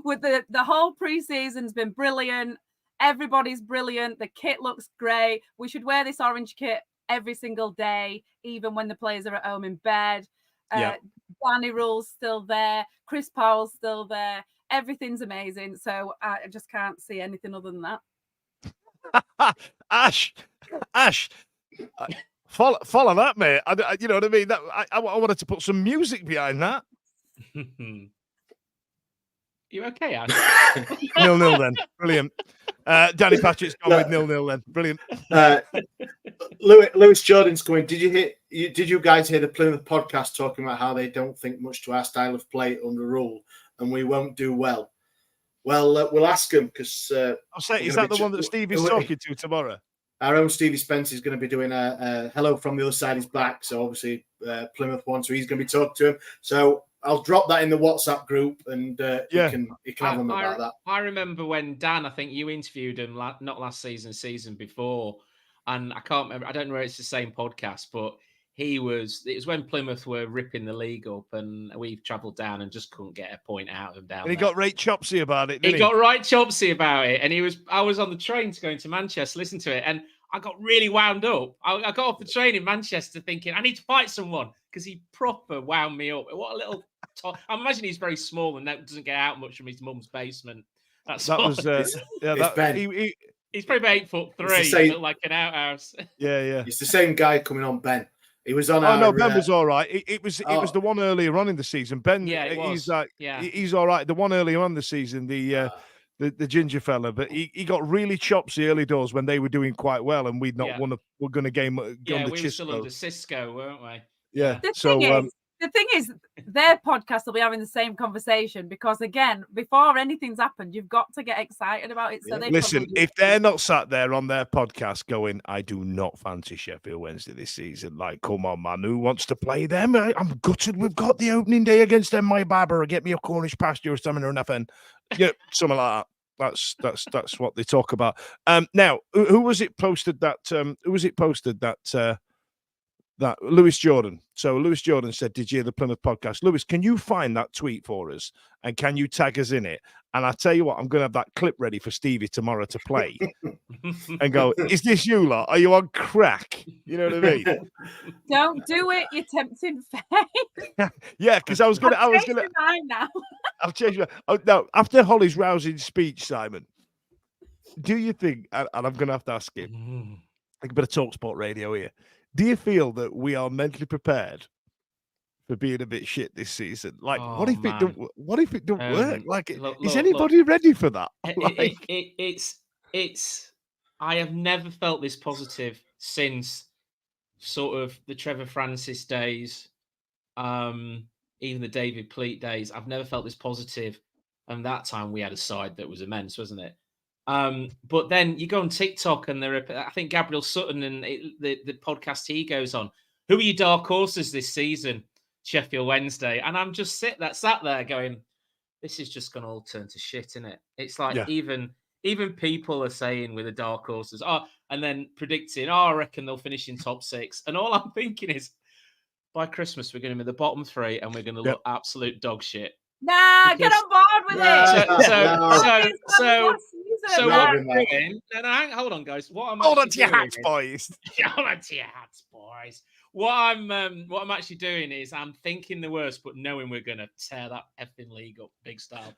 With the whole pre-season's been brilliant. Everybody's brilliant. The kit looks great. We should wear this orange kit every single day, even when the players are at home in bed. Danny Rule's still there. Chris Powell's still there. Everything's amazing. So I just can't see anything other than that. Ash, Follow that, mate. You know what I mean? I wanted to put some music behind that. You okay, Ash? 0-0 then. Brilliant. Danny Patrick's gone with 0-0 then. Brilliant. Lewis Jordan's going. Did you guys hear the Plymouth podcast talking about how they don't think much to our style of play under rule and we won't do well? Well, we'll ask them because I'll say, is that the one that Stevie's talking to tomorrow? Our own Stevie Spence is going to be doing a hello from the other side is back. So obviously Plymouth won, so he's going to be talking to him. So I'll drop that in the WhatsApp group, and you can have them about that. I remember when Dan, I think you interviewed him not last season before, and I can't remember. I don't know if it's the same podcast, but it was when Plymouth were ripping the league up, and we've travelled down and just couldn't get a point out of them down. And he got right chopsy about it. He got right chopsy about it, and I was on the train going to Manchester, listening to it, and I got really wound up. I got off the train in Manchester thinking I need to fight someone because he proper wound me up. What a little! I imagine he's very small and doesn't get out much from his mum's basement. He's probably about 8'3", looked like an outhouse. Yeah. It's the same guy coming on, Ben. He was on. Ben was all right. It was the one earlier on in the season. Ben, he's all right. The one earlier on in the season, the ginger fella, but he got really chopsy early doors when they were doing quite well, and we'd not won we're going to game. Yeah, we were still under Cisco, weren't we? Yeah. The thing is, their podcast will be having the same conversation because, again, before anything's happened, you've got to get excited about it. So they listen. If they're not sat there on their podcast going, "I do not fancy Sheffield Wednesday this season," like, come on, man, who wants to play them? I'm gutted. We've got the opening day against them, my barber. Get me a Cornish pasture or something or nothing. Yeah, something like that. That's what they talk about. Now, who was it posted that? That Lewis Jordan. So Lewis Jordan said, "Did you hear the Plymouth podcast?" Lewis, can you find that tweet for us and can you tag us in it? And I tell you what, I'm going to have that clip ready for Stevie tomorrow to play and go, "Is this you lot? Are you on crack?" You know what I mean? Don't do it. You're tempting fate. Yeah, because I was gonna. I'll change my. Oh, no, after Holly's rousing speech, Simon, do you think? And I'm going to have to ask him. Like a bit of TalkSport radio here. Do you feel that we are mentally prepared for being a bit shit this season? Like, what if it don't work? Like, is anybody ready for that? It's. I have never felt this positive since sort of the Trevor Francis days, even the David Pleat days. I've never felt this positive, and that time we had a side that was immense, wasn't it? But then you go on TikTok and I think Gabriel Sutton and the podcast he goes on, who are your dark horses this season? Sheffield Wednesday. And I'm just sat there going, this is just going to all turn to shit, isn't it? It's like even people are saying with the dark horses, and then predicting, I reckon they'll finish in top 6. And all I'm thinking is by Christmas, we're going to be in the bottom 3 and we're going to look absolute dog shit. Nah, get on board with it. So what I'm doing, hold on, guys. Hold on to your hats, boys. Hold on to your hats, boys. What I'm actually doing is I'm thinking the worst, but knowing we're gonna tear that effing league up big style.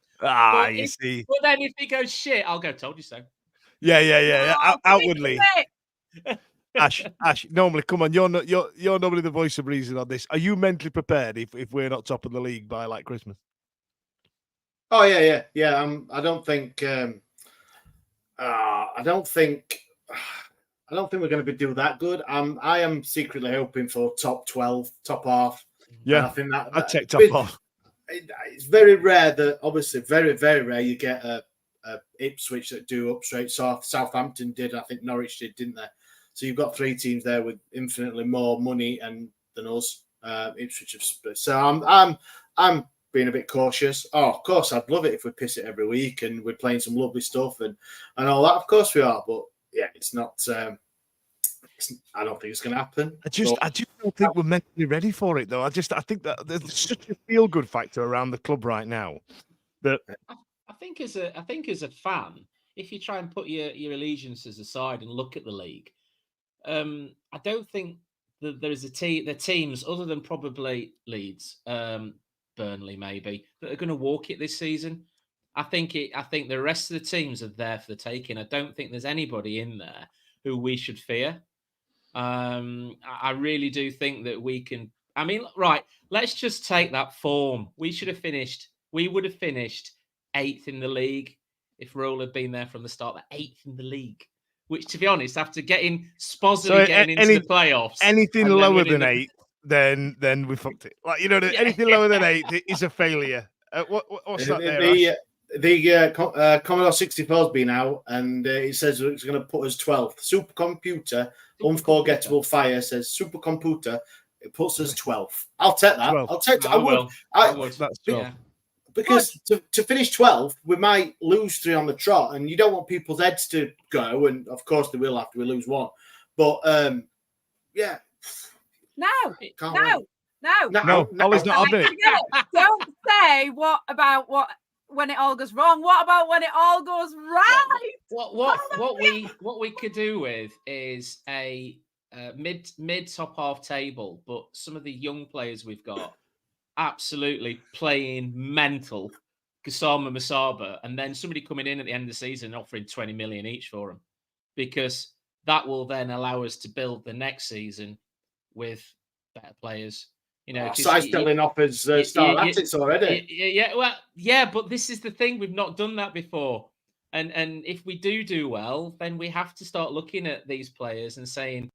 You see. But then if it goes shit, I'll go, told you so. Yeah. Outwardly. Ash, normally, come on, you're normally the voice of reason on this. Are you mentally prepared if we're not top of the league by like Christmas? Oh yeah. I don't think we're going to do that good. I am secretly hoping for top 12, top half. Yeah, I think that I'd take top half. It's very rare that, obviously, very very rare you get a Ipswich that do up straight. Southampton did, I think Norwich didn't they? So you've got 3 teams there with infinitely more money than us. Ipswich have split. So I'm being a bit cautious. Oh, of course, I'd love it if we piss it every week and we're playing some lovely stuff and all that. Of course we are, but yeah, it's not. I don't think it's going to happen. I just don't think we're mentally ready for it, though. I think that there's such a feel good factor around the club right now that I think as a fan, if you try and put your allegiances aside and look at the league, I don't think that there is the teams other than probably Leeds. Burnley maybe that are going to walk it this season. I think the rest of the teams are there for the taking. I don't think there's anybody in there who we should fear. I really do think that we can. I mean, right, let's just take that form. We would have finished 8th in the league if Roll had been there from the start. 8th in the league, which, to be honest, after getting getting into the playoffs, anything lower than 8, then we fucked it. Like, you know, anything lower than 8 is a failure. What's that there? The Commodore 64's been out, and it says it's going to put us 12th. Supercomputer, Unforgettable Fire says supercomputer. It puts us 12th. I'll take that. 12th. I'll take that. I would. That's 12. Because to finish 12th, we might lose 3 on the trot, and you don't want people's heads to go. And of course, they will after we lose 1. But yeah. No. Ollie's not having it. Don't say what when it all goes wrong. What about when it all goes right? What we could do with is a mid top half table, but some of the young players we've got absolutely playing mental, Kusama Masaba, and then somebody coming in at the end of the season and offering 20 million each for them, because that will then allow us to build the next season with better players. You know, Stelling offers star assets already. Yeah, but this is the thing: we've not done that before, and if we do well, then we have to start looking at these players and saying,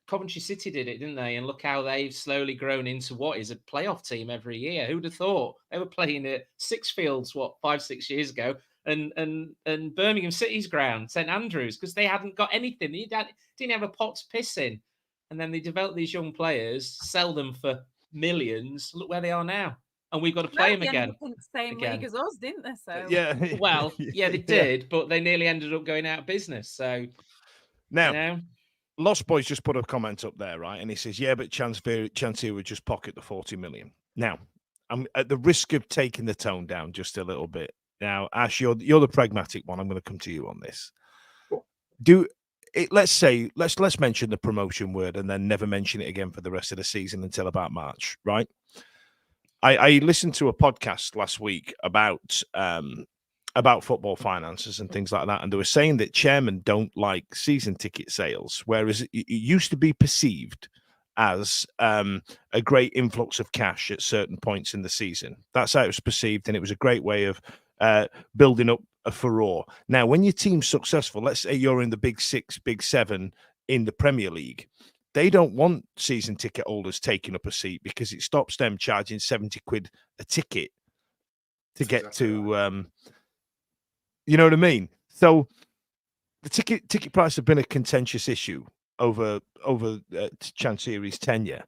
Coventry City did it, didn't they? And look how they've slowly grown into what is a playoff team every year. Who'd have thought? They were playing at Sixfields 5-6 years ago, and Birmingham City's ground, St Andrews, because they hadn't got anything. They didn't have a pot to piss in. And then they develop these young players, sell them for millions. Look where they are now. And we've got to play them again. Same league as us, didn't they? So yeah. Well, yeah, they did, but they nearly ended up going out of business. So now, Lost Boys just put a comment up there, right? And he says, yeah, but Chansiri would just pocket the 40 million. Now, I'm at the risk of taking the tone down just a little bit. Now, Ash, you're the pragmatic one. I'm going to come to you on this. Let's mention the promotion word and then never mention it again for the rest of the season until about March, right? I listened to a podcast last week about football finances and things like that, and they were saying that chairmen don't like season ticket sales, whereas it used to be perceived as a great influx of cash at certain points in the season. That's how it was perceived, and it was a great way of building up a furore. Now, when your team's successful, let's say you're in the Big 6, Big 7 in the Premier League, they don't want season ticket holders taking up a seat because it stops them charging 70 quid a ticket to get to, you know what I mean? So the ticket price have been a contentious issue over Chansiri's tenure.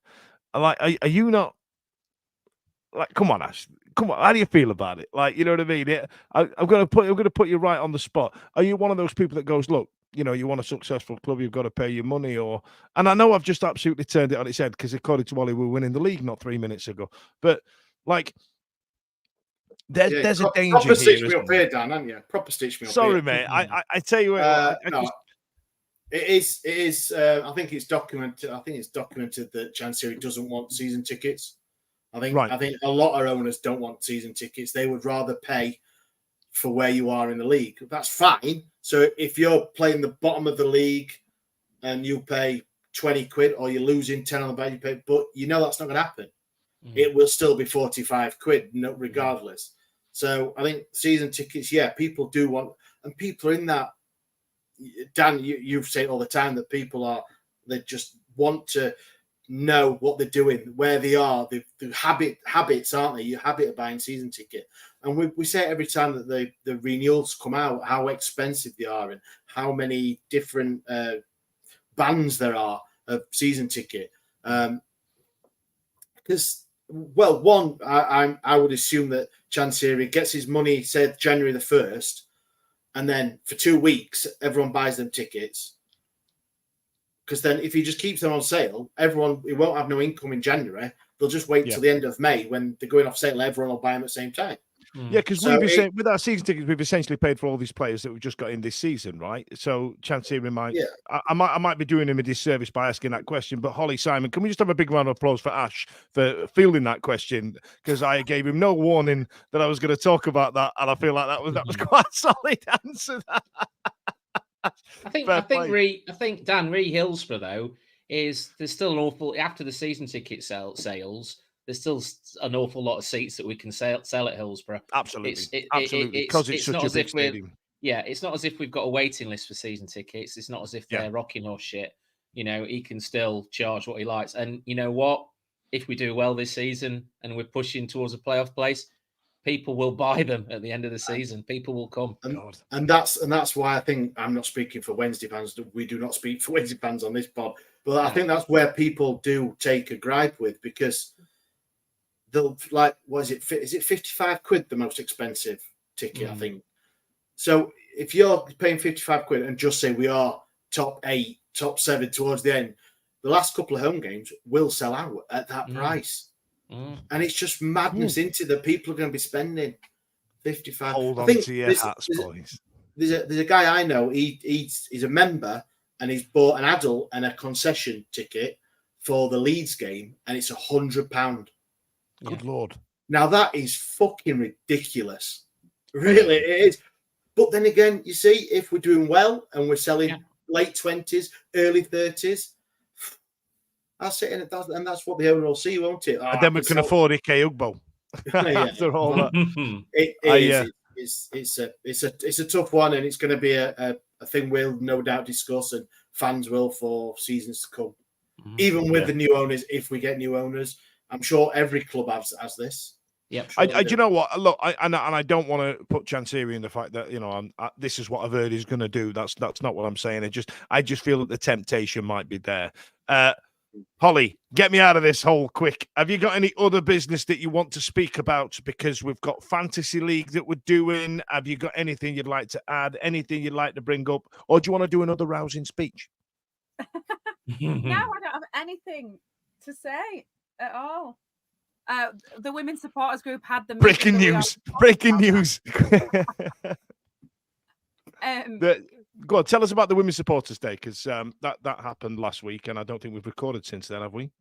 Like, are you not? Like, come on, Ash. Come on. How do you feel about it? Like, you know what I mean? I'm going to put you right on the spot. Are you one of those people that goes, look, you know, you want a successful club, you've got to pay your money, and I know I've just absolutely turned it on its head because according to Wally, we were winning the league not 3 minutes ago. But like, there's a danger proper here. Stitch me up here, Dan, haven't you? Proper stitch me up. Sorry, mate. I tell you what, it is. I think it's documented. That Chansiri doesn't want season tickets. I think a lot of owners don't want season tickets. They would rather pay for where you are in the league. That's fine. So if you're playing the bottom of the league and you pay 20 quid or you're losing 10 on the back, you pay, but you know that's not going to happen. It will still be 45 quid, regardless. So I think season tickets, people do want, and people are in that. Dan, you've said all the time that they just want to know what they're doing, where they are. The habits, aren't they? Your habit of buying season ticket. And we say every time that the renewals come out, how expensive they are and how many different bands there are of season ticket. Because, one, I would assume that Chansiri gets his money, said January the 1st, and then for 2 weeks, everyone buys them tickets. Because then if he just keeps them on sale, it won't have no income in January. They'll just wait till the end of May when they're going off sale. Everyone will buy them at the same time. Yeah, because with our season tickets, we've essentially paid for all these players that we've just got in this season, right? So Chansiri might, I might be doing him a disservice by asking that question. But Holly, Simon, can we just have a big round of applause for Ash for fielding that question? Because I gave him no warning that I was going to talk about that, and I feel like that was quite a solid answer. I think Dan Hillsborough though there's still an awful after the season ticket sales. There's still an awful lot of seats that we can sell at Hillsborough. Absolutely, absolutely, because it's such a big stadium. Yeah, it's not as if we've got a waiting list for season tickets. It's not as if they're rocking or shit. You know, he can still charge what he likes. And you know what? If we do well this season and we're pushing towards a playoff place, people will buy them at the end of the season. People will come. And that's why I think I'm not speaking for Wednesday fans. We do not speak for Wednesday fans on this pod. But I think that's where people do take a gripe with, because they'll what is it? Is it 55 quid the most expensive ticket? I think. So if you're paying 55 quid and just say we are top 8, top 7 towards the end, the last couple of home games will sell out at that price. And it's just madness into that people are going to be spending 55. Hold on to your hats, boys. There's a guy I know, he's a member and he's bought an adult and a concession ticket for the Leeds game, and it's £100. Good Lord. Now that is fucking ridiculous. Really, it is. But then again, you see, if we're doing well and we're selling late 20s, early 30s, that's it, and that's what the owner will see, won't it? And then we can afford Ike Ugbo. After all that, it's a tough one, and it's going to be a thing we'll no doubt discuss, and fans will for seasons to come. Even with the new owners, if we get new owners, I'm sure every club has this. Yeah, sure you know what? Look, I don't want to put Chancery in the fact that this is what I've heard he's going to do. That's not what I'm saying. I just feel that the temptation might be there. Holly, get me out of this hole quick. Have you got any other business that you want to speak about? Because we've got Fantasy League that we're doing. Have you got anything you'd like to add? Anything you'd like to bring up? Or do you want to do another rousing speech? No, I don't have anything to say at all. The women's supporters group had the breaking news. Go on, tell us about the Women's Supporters Day, because that happened last week, and I don't think we've recorded since then, have we?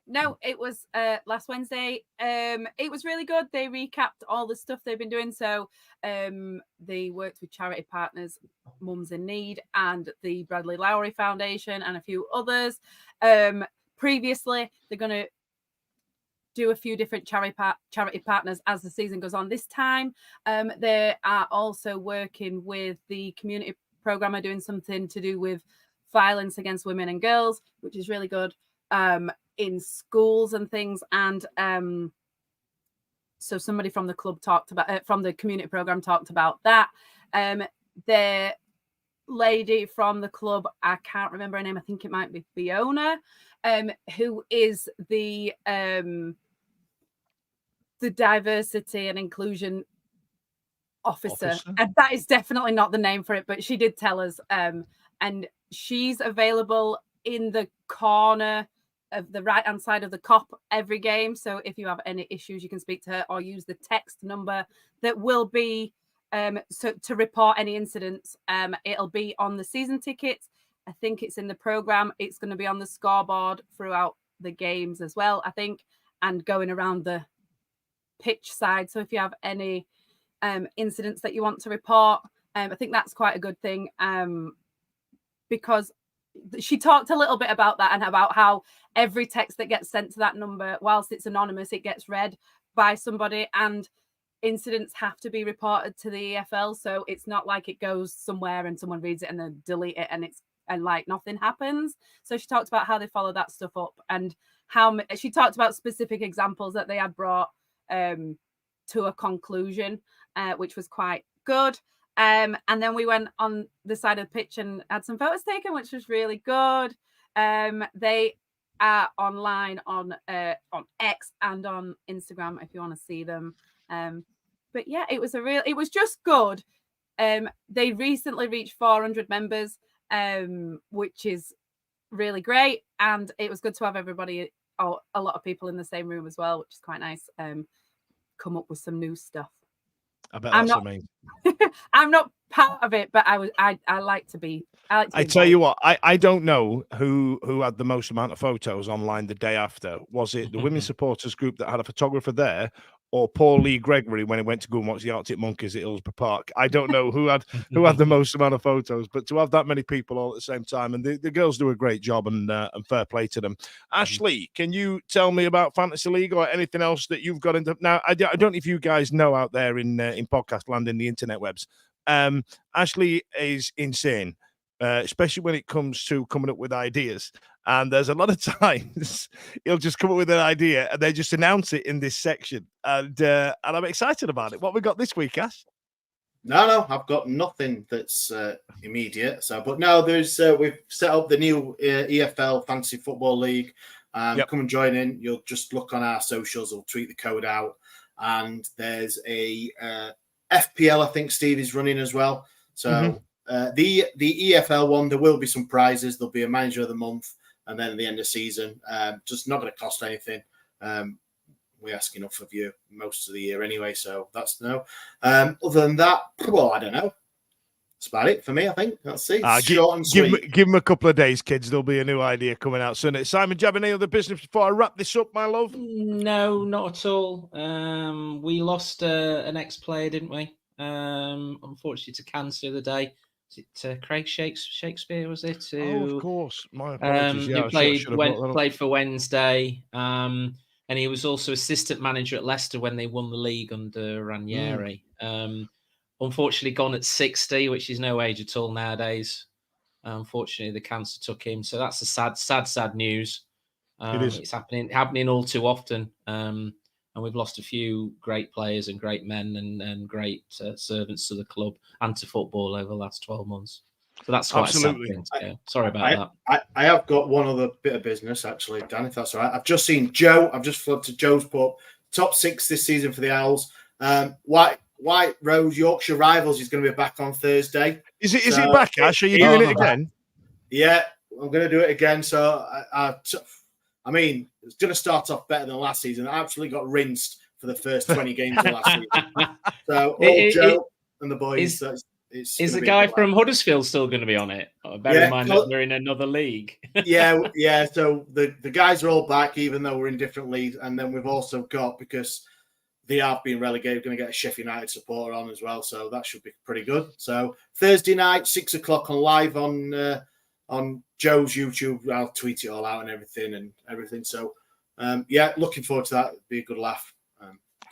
No, it was last Wednesday. It was really good. They recapped all the stuff they've been doing. So they worked with charity partners, Mums in Need, and the Bradley Lowry Foundation, and a few others. Previously, they're going to do a few different charity partners as the season goes on. This time, they are also working with the community programme, doing something to do with violence against women and girls, which is really good, in schools and things. And so somebody from the club talked about, from the community programme talked about that. The lady from the club, I can't remember her name, I think it might be Fiona, who is the diversity and inclusion officer. And that is definitely not the name for it, but she did tell us, and she's available in the corner of the right hand side of the cop every game. So if you have any issues, you can speak to her or use the text number that will be so to report any incidents. It'll be on the season tickets. I think it's in the program. It's going to be on the scoreboard throughout the games as well, I think, and going around the pitch side. So if you have any incidents that you want to report, I think that's quite a good thing, because she talked a little bit about that and about how every text that gets sent to that number, whilst it's anonymous, it gets read by somebody, and incidents have to be reported to the EFL. So it's not like it goes somewhere and someone reads it and then delete it and like nothing happens. So she talked about how they follow that stuff up, and how she talked about specific examples that they had brought to a conclusion, which was quite good. And then we went on the side of the pitch and had some photos taken, which was really good. They are online on X and on Instagram if you want to see them. But yeah, it was just good. They recently reached 400 members, which is really great. And it was good to have everybody, or a lot of people in the same room as well, which is quite nice. Come up with some new stuff. I bet that's amazing. I'm not part of it, but I like to be. I tell you what, I don't know who had the most amount of photos online the day after. Was it the women's supporters group that had a photographer there, or poor Lee Gregory when he went to go and watch the Arctic Monkeys at Hillsborough Park. I don't know who had the most amount of photos, but to have that many people all at the same time, and the girls do a great job, and fair play to them. Ashley, can you tell me about Fantasy League or anything else that you've got into? Now, I don't know if you guys know out there in podcast land, in the internet webs, Ashley is insane, especially when it comes to coming up with ideas. And there's a lot of times he'll just come up with an idea and they just announce it in this section. And I'm excited about it. What we got this week, Ash? No, I've got nothing that's immediate. So, but no, there's we've set up the new EFL Fantasy Football League. Come and join in. You'll just look on our socials. We'll tweet the code out. And there's a FPL, I think Steve is running as well. So the EFL one, there will be some prizes. There'll be a manager of the month. And then at the end of the season, just not going to cost anything. We ask enough of you most of the year anyway, so that's no. Other than that, well, I don't know. That's about it for me, I think. Let's see. Short and sweet. Give them a couple of days, kids. There'll be a new idea coming out soon. Simon, do you have any other business before I wrap this up, my love? No, not at all. We lost an ex-player, didn't we? Unfortunately, to cancer the other day. Craig Shakespeare, was it? Of course. My apologies. He played for Wednesday, and he was also assistant manager at Leicester when they won the league under Ranieri. Unfortunately, gone at 60, which is no age at all nowadays. Unfortunately, the cancer took him. So that's a sad news. It is. It's happening all too often. And we've lost a few great players and great men and great servants to the club and to football over the last 12 months. So that's quite absolutely. a sad thing. Yeah. Sorry about that. I have got one other bit of business, actually, Dan, if that's all right. I've just seen Joe. I've just flipped to Joe's pub. Top 6 this season for the Owls. White Rose Yorkshire Rivals is going to be back on Thursday. Is it back, Ash? Are you doing it again? Yeah, I'm going to do it again. So, I mean, it's going to start off better than last season. I absolutely got rinsed for the first 20 games of last season. So, Joe and the boys. Is the guy from Huddersfield still going to be on it? Bear in mind that we're in another league. yeah. So the guys are all back, even though we're in different leagues. And then we've also got, because they are being relegated, we're going to get a Sheffield United supporter on as well. So that should be pretty good. So Thursday night, 6 o'clock on live on Joe's YouTube. I'll tweet it all out and everything. So, looking forward to that. It'll be a good laugh.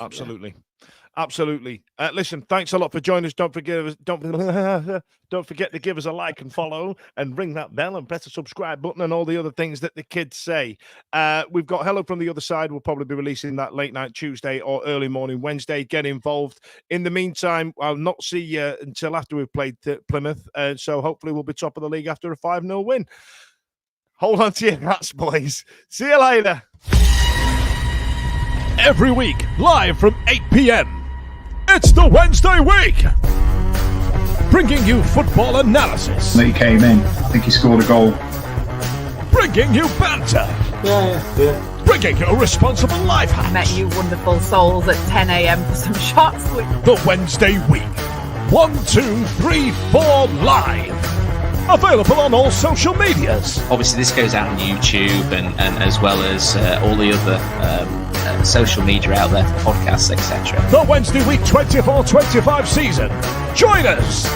Absolutely. Listen, thanks a lot for joining us. Don't forget to give us a like and follow and ring that bell and press the subscribe button and all the other things that the kids say. We've got Hello from the Other Side. We'll probably be releasing that late night Tuesday or early morning Wednesday. Get involved. In the meantime, I'll not see you until after we've played Plymouth. So hopefully we'll be top of the league after a 5-0 win. Hold on to your hats, boys. See you later. Every week, live from 8 p.m. It's the Wednesday week, bringing you football analysis. He came in. I think he scored a goal. Bringing you banter. Yeah. Bringing you responsible life hacks. Met you wonderful souls at 10 a.m. for some shots. The Wednesday week. 1, 2, 3, 4 live. Available on all social medias. Obviously, this goes out on YouTube and as well as all the other social media out there, podcasts, etc. The Wednesday week 24-25 season. Join us.